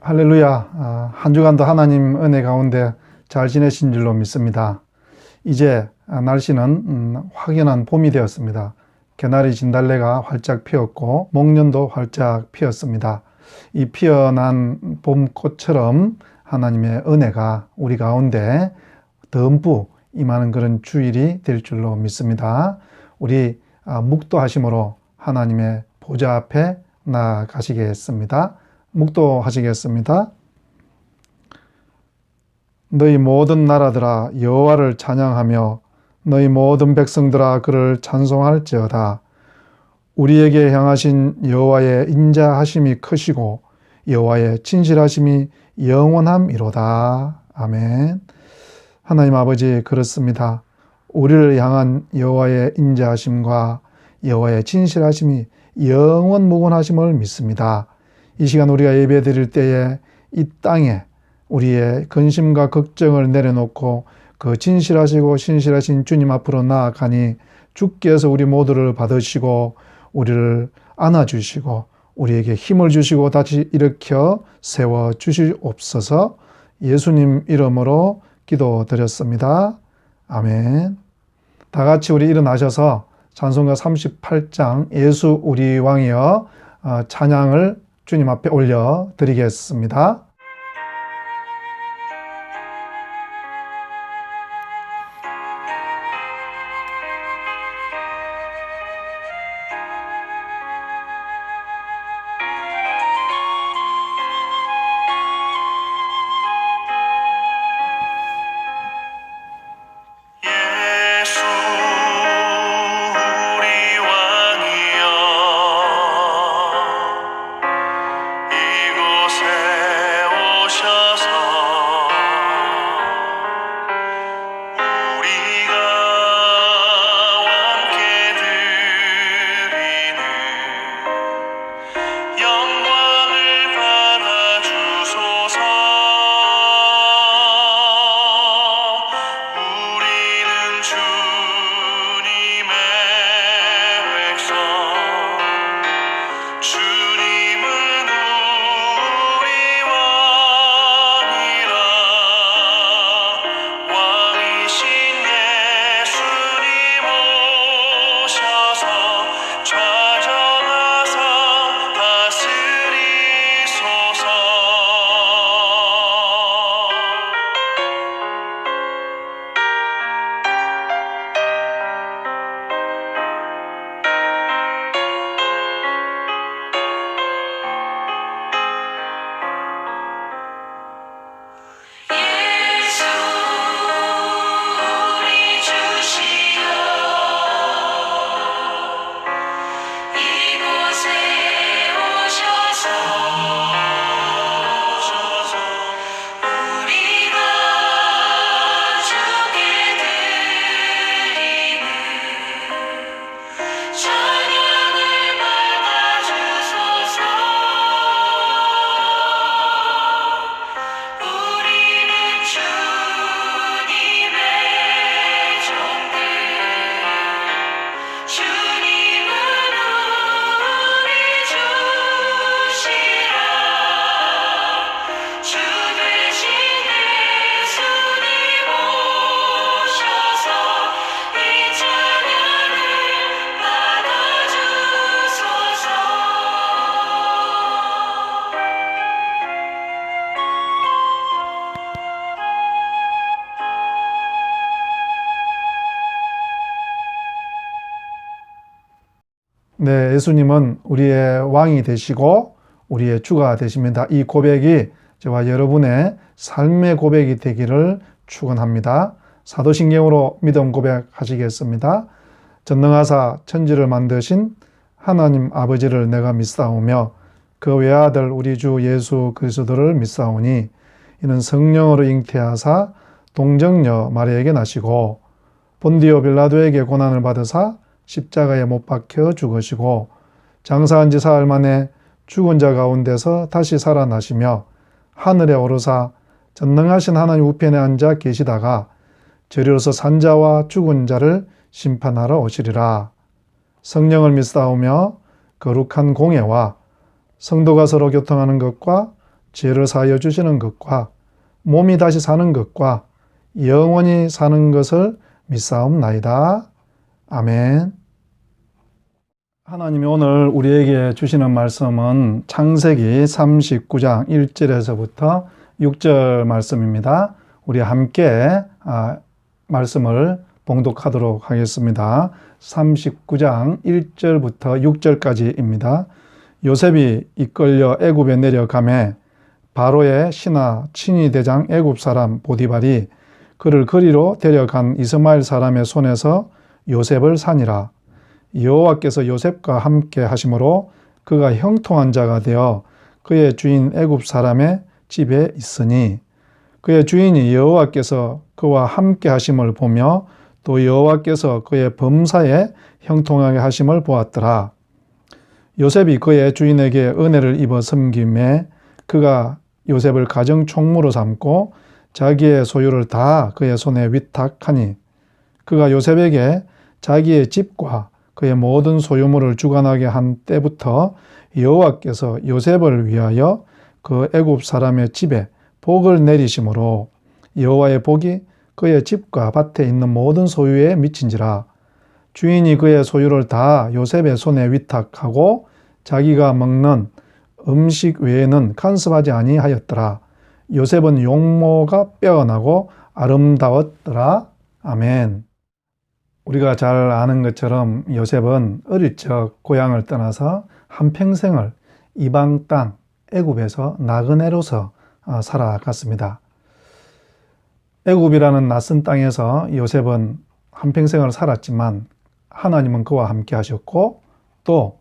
할렐루야. 한 주간도 하나님 은혜 가운데 잘 지내신 줄로 믿습니다. 이제 날씨는 확연한 봄이 되었습니다. 개나리 진달래가 활짝 피었고 목련도 활짝 피었습니다. 이 피어난 봄꽃처럼 하나님의 은혜가 우리 가운데 듬뿍 임하는 그런 주일이 될 줄로 믿습니다. 우리 묵도하심으로 하나님의 보좌 앞에 나아가시겠습니다. 묵도하시겠습니다. 너희 모든 나라들아 여호와를 찬양하며 너희 모든 백성들아 그를 찬송할지어다. 우리에게 향하신 여호와의 인자하심이 크시고 여호와의 진실하심이 영원함이로다. 아멘. 하나님 아버지, 그렇습니다. 우리를 향한 여호와의 인자하심과 여호와의 진실하심이 영원무궁하심을 믿습니다. 이 시간 우리가 예배 드릴 때에 이 땅에 우리의 근심과 걱정을 내려놓고 그 진실하시고 신실하신 주님 앞으로 나아가니 주께서 우리 모두를 받으시고 우리를 안아주시고 우리에게 힘을 주시고 다시 일으켜 세워주시옵소서. 예수님 이름으로 기도드렸습니다. 아멘. 다 같이 우리 일어나셔서 찬송가 38장 예수 우리 왕이여 찬양을 주님 앞에 올려드리겠습니다. 네, 예수님은 우리의 왕이 되시고 우리의 주가 되십니다. 이 고백이 저와 여러분의 삶의 고백이 되기를 축원합니다. 사도신경으로 믿음 고백하시겠습니다. 전능하사 천지를 만드신 하나님 아버지를 내가 믿사오며 그 외아들 우리 주 예수 그리스도를 믿사오니 이는 성령으로 잉태하사 동정녀 마리아에게 나시고 본디오 빌라도에게 고난을 받으사 십자가에 못 박혀 죽으시고 장사한 지 사흘 만에 죽은 자 가운데서 다시 살아나시며 하늘에 오르사 전능하신 하나님 우편에 앉아 계시다가 저리로서 산자와 죽은 자를 심판하러 오시리라. 성령을 믿사오며 거룩한 공예와 성도가 서로 교통하는 것과 죄를 사하여 주시는 것과 몸이 다시 사는 것과 영원히 사는 것을 믿사옵나이다. 아멘. 하나님이 오늘 우리에게 주시는 말씀은 창세기 39장 1절에서부터 6절 말씀입니다. 우리 함께 말씀을 봉독하도록 하겠습니다. 39장 1절부터 6절까지입니다. 요셉이 이끌려 애굽에 내려가매 바로의 신하 친위 대장 애굽 사람 보디발이 그를 거리로 데려간 이스마엘 사람의 손에서 요셉을 산이라. 여호와께서 요셉과 함께 하심으로 그가 형통한 자가 되어 그의 주인 애굽 사람의 집에 있으니 그의 주인이 여호와께서 그와 함께 하심을 보며 또 여호와께서 그의 범사에 형통하게 하심을 보았더라. 요셉이 그의 주인에게 은혜를 입어 섬김에 그가 요셉을 가정 총무로 삼고 자기의 소유를 다 그의 손에 위탁하니 그가 요셉에게 자기의 집과 그의 모든 소유물을 주관하게 한 때부터 여호와께서 요셉을 위하여 그 애굽 사람의 집에 복을 내리심으로 여호와의 복이 그의 집과 밭에 있는 모든 소유에 미친지라. 주인이 그의 소유를 다 요셉의 손에 위탁하고 자기가 먹는 음식 외에는 간섭하지 아니하였더라. 요셉은 용모가 빼어나고 아름다웠더라. 아멘. 우리가 잘 아는 것처럼 요셉은 어릴 적 고향을 떠나서 한평생을 이방 땅 애굽에서 나그네로서 살아갔습니다. 애굽이라는 낯선 땅에서 요셉은 한평생을 살았지만 하나님은 그와 함께 하셨고 또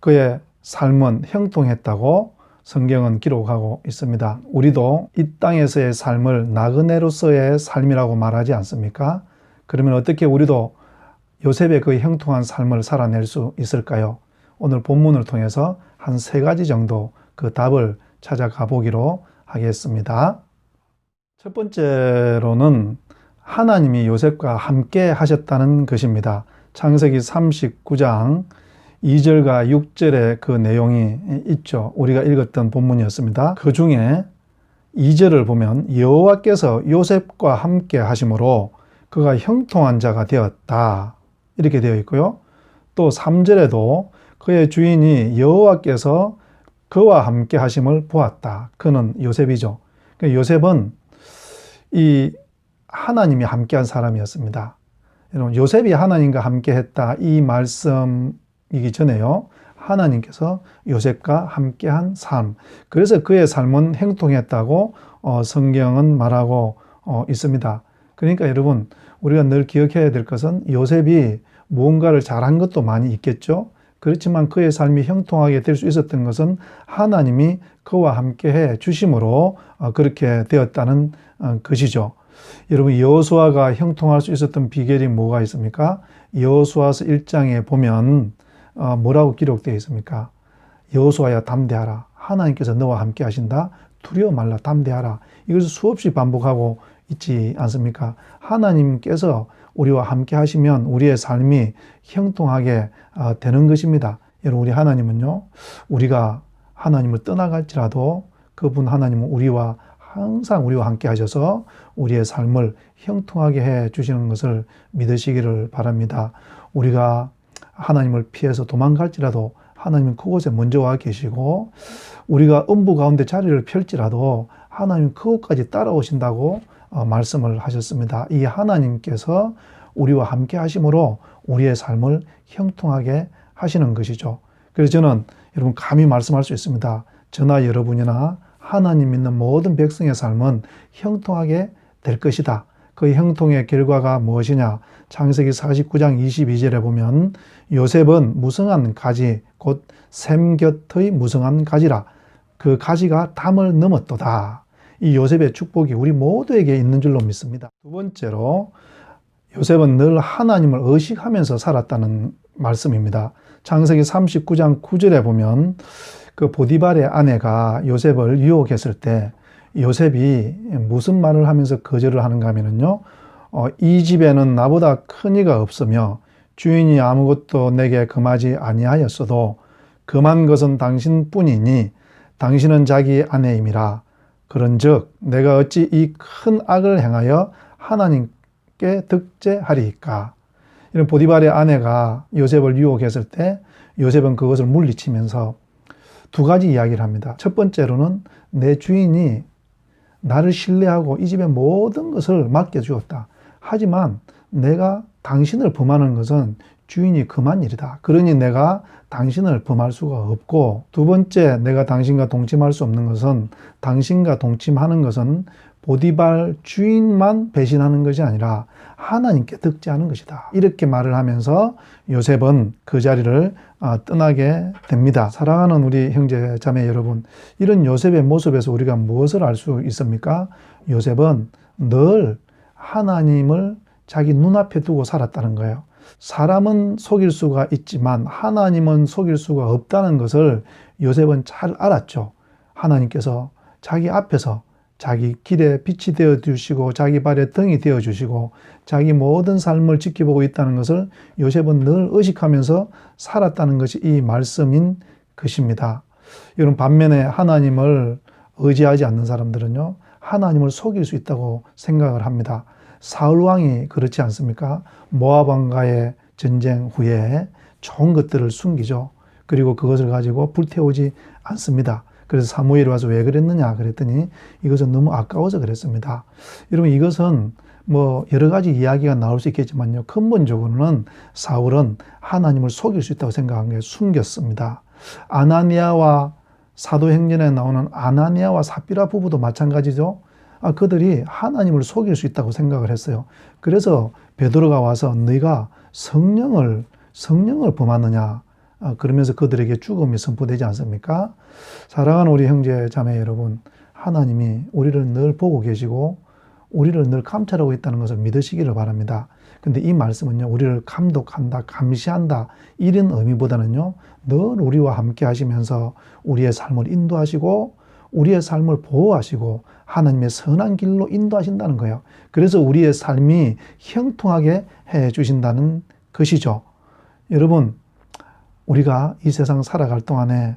그의 삶은 형통했다고 성경은 기록하고 있습니다. 우리도 이 땅에서의 삶을 나그네로서의 삶이라고 말하지 않습니까? 그러면 어떻게 우리도 요셉의 그 형통한 삶을 살아낼 수 있을까요? 오늘 본문을 통해서 한 3가지 정도 그 답을 찾아가 보기로 하겠습니다. 첫 번째로는 하나님이 요셉과 함께 하셨다는 것입니다. 창세기 39장 2절과 6절에 그 내용이 있죠. 우리가 읽었던 본문이었습니다. 그 중에 2절을 보면 여호와께서 요셉과 함께 하심으로 그가 형통한 자가 되었다. 이렇게 되어 있고요. 또 3절에도 그의 주인이 여호와께서 그와 함께 하심을 보았다. 그는 요셉이죠. 요셉은 이 하나님이 함께한 사람이었습니다. 여러분, 요셉이 하나님과 함께 했다. 이 말씀이기 전에요. 하나님께서 요셉과 함께한 삶. 그래서 그의 삶은 형통했다고 성경은 말하고 있습니다. 그러니까 여러분, 우리가 늘 기억해야 될 것은 요셉이 무언가를 잘한 것도 많이 있겠죠. 그렇지만 그의 삶이 형통하게 될 수 있었던 것은 하나님이 그와 함께 해 주심으로 그렇게 되었다는 것이죠. 여러분, 여호수아가 형통할 수 있었던 비결이 뭐가 있습니까? 여호수아서 1장에 보면 뭐라고 기록되어 있습니까? 여호수아야 담대하라. 하나님께서 너와 함께 하신다. 두려워 말라. 담대하라. 이것을 수없이 반복하고 있지 않습니까? 하나님께서 우리와 함께 하시면 우리의 삶이 형통하게 되는 것입니다. 여러분, 우리 하나님은요, 우리가 하나님을 떠나갈지라도 그분 하나님은 항상 우리와 함께 하셔서 우리의 삶을 형통하게 해 주시는 것을 믿으시기를 바랍니다. 우리가 하나님을 피해서 도망갈지라도 하나님은 그곳에 먼저 와 계시고 우리가 음부 가운데 자리를 펼지라도 하나님은 그곳까지 따라오신다고 말씀을 하셨습니다. 이 하나님께서 우리와 함께 하심으로 우리의 삶을 형통하게 하시는 것이죠. 그래서 저는 여러분 감히 말씀할 수 있습니다. 저나 여러분이나 하나님 믿는 모든 백성의 삶은 형통하게 될 것이다. 그 형통의 결과가 무엇이냐? 창세기 49장 22절에 보면 요셉은 무성한 가지 곧 샘 곁의 무성한 가지라. 그 가지가 담을 넘었도다. 이 요셉의 축복이 우리 모두에게 있는 줄로 믿습니다. 두 번째로 요셉은 늘 하나님을 의식하면서 살았다는 말씀입니다. 창세기 39장 9절에 보면 그 보디발의 아내가 요셉을 유혹했을 때 요셉이 무슨 말을 하면서 거절을 하는가 하면요. 이 집에는 나보다 큰 이가 없으며 주인이 아무것도 내게 금하지 아니하였어도 금한 것은 당신뿐이니 당신은 자기 아내임이라. 그런즉 내가 어찌 이 큰 악을 행하여 하나님께 득죄하리이까. 이런 보디발의 아내가 요셉을 유혹했을 때 요셉은 그것을 물리치면서 두 가지 이야기를 합니다. 첫 번째로는 내 주인이 나를 신뢰하고 이 집의 모든 것을 맡겨주었다. 하지만 내가 당신을 범하는 것은 주인이 금한 일이다. 그러니 내가 당신을 범할 수가 없고, 두 번째 내가 당신과 동침할 수 없는 것은, 당신과 동침하는 것은 보디발 주인만 배신하는 것이 아니라 하나님께 득죄하는 것이다. 이렇게 말을 하면서 요셉은 그 자리를 떠나게 됩니다. 사랑하는 우리 형제 자매 여러분, 이런 요셉의 모습에서 우리가 무엇을 알 수 있습니까? 요셉은 늘 하나님을 자기 눈앞에 두고 살았다는 거예요. 사람은 속일 수가 있지만 하나님은 속일 수가 없다는 것을 요셉은 잘 알았죠. 하나님께서 자기 앞에서 자기 길에 빛이 되어 주시고 자기 발에 등이 되어 주시고 자기 모든 삶을 지켜보고 있다는 것을 요셉은 늘 의식하면서 살았다는 것이 이 말씀인 것입니다. 여러분, 반면에 하나님을 의지하지 않는 사람들은요, 하나님을 속일 수 있다고 생각을 합니다. 사울 왕이 그렇지 않습니까? 모압 왕과의 전쟁 후에 좋은 것들을 숨기죠. 그리고 그것을 가지고 불태우지 않습니다. 그래서 사무엘이 와서 왜 그랬느냐 그랬더니 이것은 너무 아까워서 그랬습니다. 여러분, 이것은 뭐 여러 가지 이야기가 나올 수 있겠지만요, 근본적으로는 사울은 하나님을 속일 수 있다고 생각한 게 숨겼습니다. 아나니아와 사도행전에 나오는 아나니아와 삽비라 부부도 마찬가지죠. 그들이 하나님을 속일 수 있다고 생각을 했어요. 그래서 베드로가 와서 너희가 성령을 범하느냐, 그러면서 그들에게 죽음이 선포되지 않습니까? 사랑하는 우리 형제 자매 여러분, 하나님이 우리를 늘 보고 계시고 우리를 늘 감찰하고 있다는 것을 믿으시기를 바랍니다. 근데 이 말씀은요, 우리를 감독한다, 감시한다, 이런 의미보다는요, 늘 우리와 함께 하시면서 우리의 삶을 인도하시고 우리의 삶을 보호하시고 하나님의 선한 길로 인도하신다는 거예요. 그래서 우리의 삶이 형통하게 해 주신다는 것이죠. 여러분, 우리가 이 세상 살아갈 동안에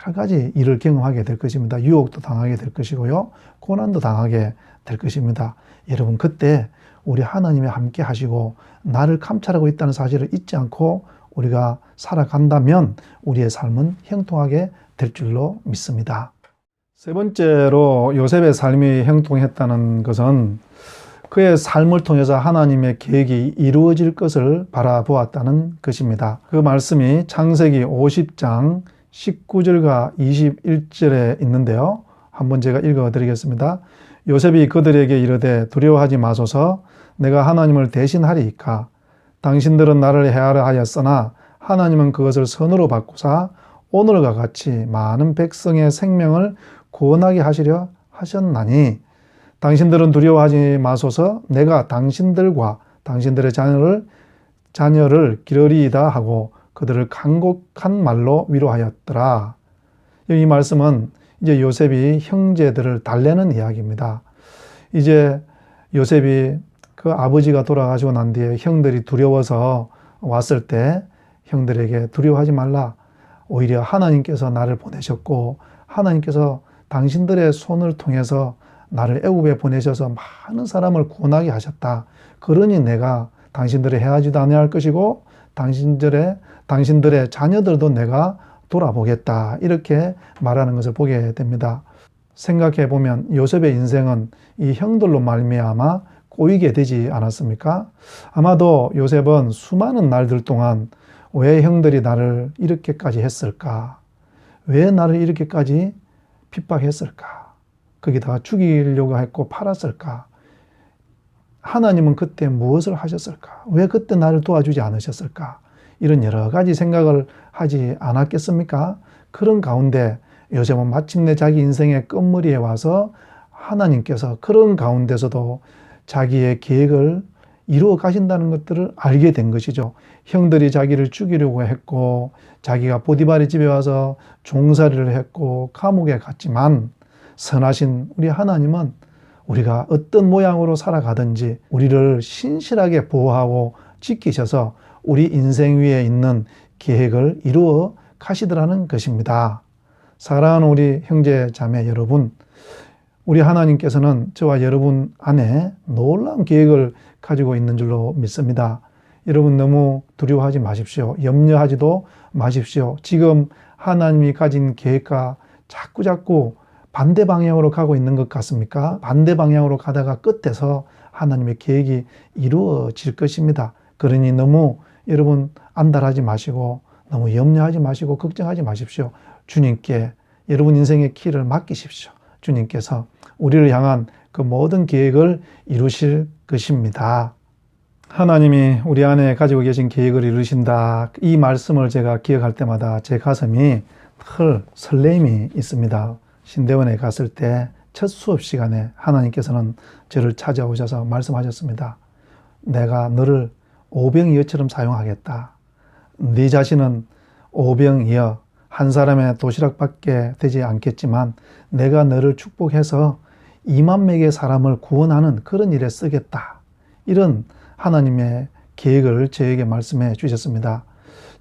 여러 가지 일을 경험하게 될 것입니다. 유혹도 당하게 될 것이고요, 고난도 당하게 될 것입니다. 여러분, 그때 우리 하나님이 함께 하시고 나를 감찰하고 있다는 사실을 잊지 않고 우리가 살아간다면 우리의 삶은 형통하게 될 줄로 믿습니다. 세 번째로 요셉의 삶이 형통했다는 것은 그의 삶을 통해서 하나님의 계획이 이루어질 것을 바라보았다는 것입니다. 그 말씀이 창세기 50장 19절과 21절에 있는데요, 한번 제가 읽어드리겠습니다. 요셉이 그들에게 이르되 두려워하지 마소서, 내가 하나님을 대신하리이까. 당신들은 나를 해하려 하였으나 하나님은 그것을 선으로 바꾸사 오늘과 같이 많은 백성의 생명을 구원하게 하시려 하셨나니, 당신들은 두려워하지 마소서, 내가 당신들과 당신들의 자녀를 기르리이다 하고 그들을 간곡한 말로 위로하였더라. 이 말씀은 이제 요셉이 형제들을 달래는 이야기입니다. 이제 요셉이 그 아버지가 돌아가시고 난 뒤에 형들이 두려워서 왔을 때 형들에게 두려워하지 말라. 오히려 하나님께서 나를 보내셨고 하나님께서 당신들의 손을 통해서 나를 애굽에 보내셔서 많은 사람을 구원하게 하셨다. 그러니 내가 당신들을 해하지도 아니할 것이고 당신들의 자녀들도 내가 돌아보겠다. 이렇게 말하는 것을 보게 됩니다. 생각해 보면 요셉의 인생은 이 형들로 말미암아 꼬이게 되지 않았습니까? 아마도 요셉은 수많은 날들 동안 왜 형들이 나를 이렇게까지 했을까? 왜 나를 이렇게까지 핍박했을까? 거기다가 죽이려고 했고 팔았을까? 하나님은 그때 무엇을 하셨을까? 왜 그때 나를 도와주지 않으셨을까? 이런 여러 가지 생각을 하지 않았겠습니까? 그런 가운데 요셉은 마침내 자기 인생의 끝머리에 와서 하나님께서 그런 가운데서도 자기의 계획을 이루어 가신다는 것들을 알게 된 것이죠. 형들이 자기를 죽이려고 했고 자기가 보디발의 집에 와서 종살이를 했고 감옥에 갔지만 선하신 우리 하나님은 우리가 어떤 모양으로 살아가든지 우리를 신실하게 보호하고 지키셔서 우리 인생 위에 있는 계획을 이루어 가시더라는 것입니다. 사랑하는 우리 형제 자매 여러분, 우리 하나님께서는 저와 여러분 안에 놀라운 계획을 가지고 있는 줄로 믿습니다. 여러분 너무 두려워하지 마십시오. 염려하지도 마십시오. 지금 하나님이 가진 계획과 자꾸 반대 방향으로 가고 있는 것 같습니까? 반대 방향으로 가다가 끝에서 하나님의 계획이 이루어질 것입니다. 그러니 너무 여러분 안달하지 마시고 너무 염려하지 마시고 걱정하지 마십시오. 주님께 여러분 인생의 키를 맡기십시오. 주님께서 우리를 향한 그 모든 계획을 이루실 것입니다. 하나님이 우리 안에 가지고 계신 계획을 이루신다. 이 말씀을 제가 기억할 때마다 제 가슴이 늘 설렘이 있습니다. 신대원에 갔을 때 첫 수업 시간에 하나님께서는 저를 찾아오셔서 말씀하셨습니다. 내가 너를 오병이어처럼 사용하겠다. 네 자신은 오병이어 한 사람의 도시락밖에 되지 않겠지만 내가 너를 축복해서 2만 명의 사람을 구원하는 그런 일에 쓰겠다. 이런 하나님의 계획을 저에게 말씀해 주셨습니다.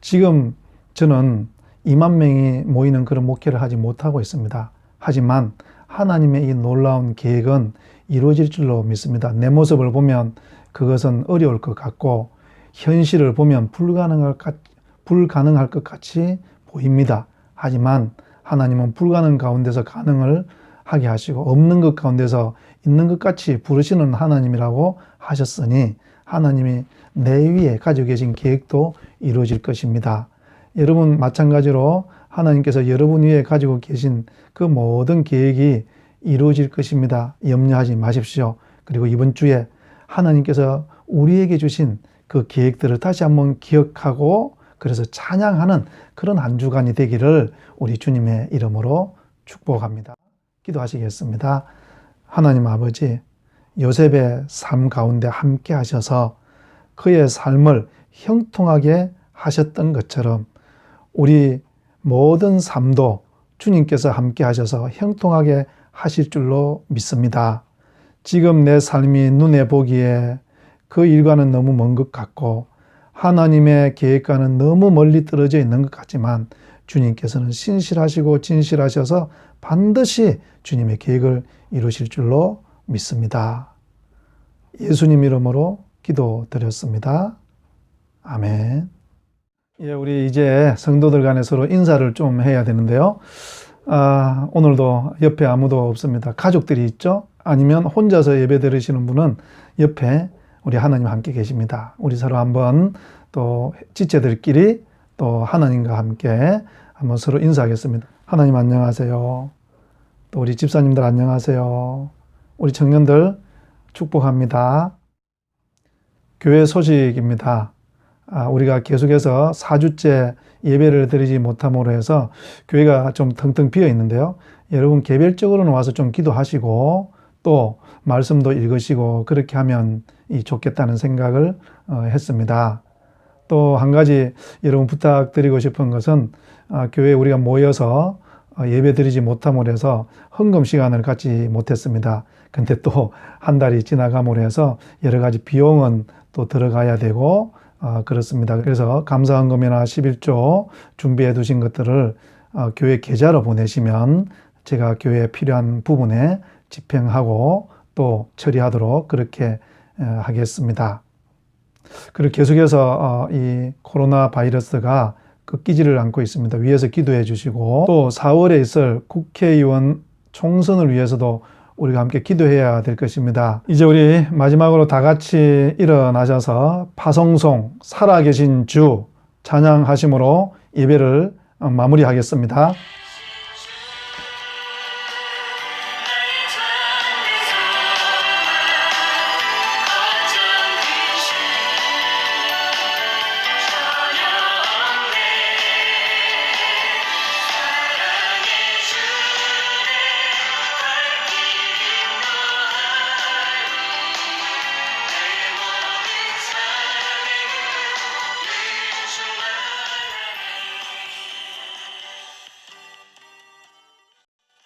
지금 저는 2만 명이 모이는 그런 목회를 하지 못하고 있습니다. 하지만 하나님의 이 놀라운 계획은 이루어질 줄로 믿습니다. 내 모습을 보면 그것은 어려울 것 같고 현실을 보면 불가능할 것 같이 보입니다. 하지만 하나님은 불가능 가운데서 가능을 하게 하시고 없는 것 가운데서 있는 것 같이 부르시는 하나님이라고 하셨으니 하나님이 내 위에 가지고 계신 계획도 이루어질 것입니다. 여러분 마찬가지로 하나님께서 여러분 위에 가지고 계신 그 모든 계획이 이루어질 것입니다. 염려하지 마십시오. 그리고 이번 주에 하나님께서 우리에게 주신 그 계획들을 다시 한번 기억하고 그래서 찬양하는 그런 한 주간이 되기를 우리 주님의 이름으로 축복합니다. 기도하시겠습니다. 하나님 아버지, 요셉의 삶 가운데 함께 하셔서 그의 삶을 형통하게 하셨던 것처럼 우리 모든 삶도 주님께서 함께 하셔서 형통하게 하실 줄로 믿습니다. 지금 내 삶이 눈에 보기에 그 일과는 너무 먼 것 같고 하나님의 계획과는 너무 멀리 떨어져 있는 것 같지만 주님께서는 신실하시고 진실하셔서 반드시 주님의 계획을 이루실 줄로 믿습니다. 예수님 이름으로 기도드렸습니다. 아멘. 예, 우리 이제 성도들 간에 서로 인사를 좀 해야 되는데요. 오늘도 옆에 아무도 없습니다. 가족들이 있죠? 아니면 혼자서 예배 드리시는 분은 옆에 우리 하나님 함께 계십니다. 우리 서로 한번 또 지체들끼리 또 하나님과 함께 한번 서로 인사하겠습니다. 하나님 안녕하세요. 또 우리 집사님들 안녕하세요. 우리 청년들 축복합니다. 교회 소식입니다. 우리가 계속해서 4주째 예배를 드리지 못함으로 해서 교회가 좀 텅텅 비어 있는데요. 여러분 개별적으로는 와서 좀 기도하시고 또 말씀도 읽으시고 그렇게 하면 좋겠다는 생각을 했습니다. 또 한 가지 여러분 부탁드리고 싶은 것은 교회에 우리가 모여서 예배 드리지 못함으로 해서 헌금 시간을 갖지 못했습니다. 근데 또 한 달이 지나감으로 해서 여러 가지 비용은 또 들어가야 되고 그렇습니다. 그래서 감사헌금이나 11조 준비해 두신 것들을 교회 계좌로 보내시면 제가 교회에 필요한 부분에 집행하고 또 처리하도록 그렇게 하겠습니다. 그리고 계속해서 이 코로나 바이러스가 꺾이지를 않고 있습니다. 위에서 기도해 주시고 또 4월에 있을 국회의원 총선을 위해서도 우리가 함께 기도해야 될 것입니다. 이제 우리 마지막으로 다 같이 일어나셔서 파송송 살아계신 주 찬양하심으로 예배를 마무리하겠습니다.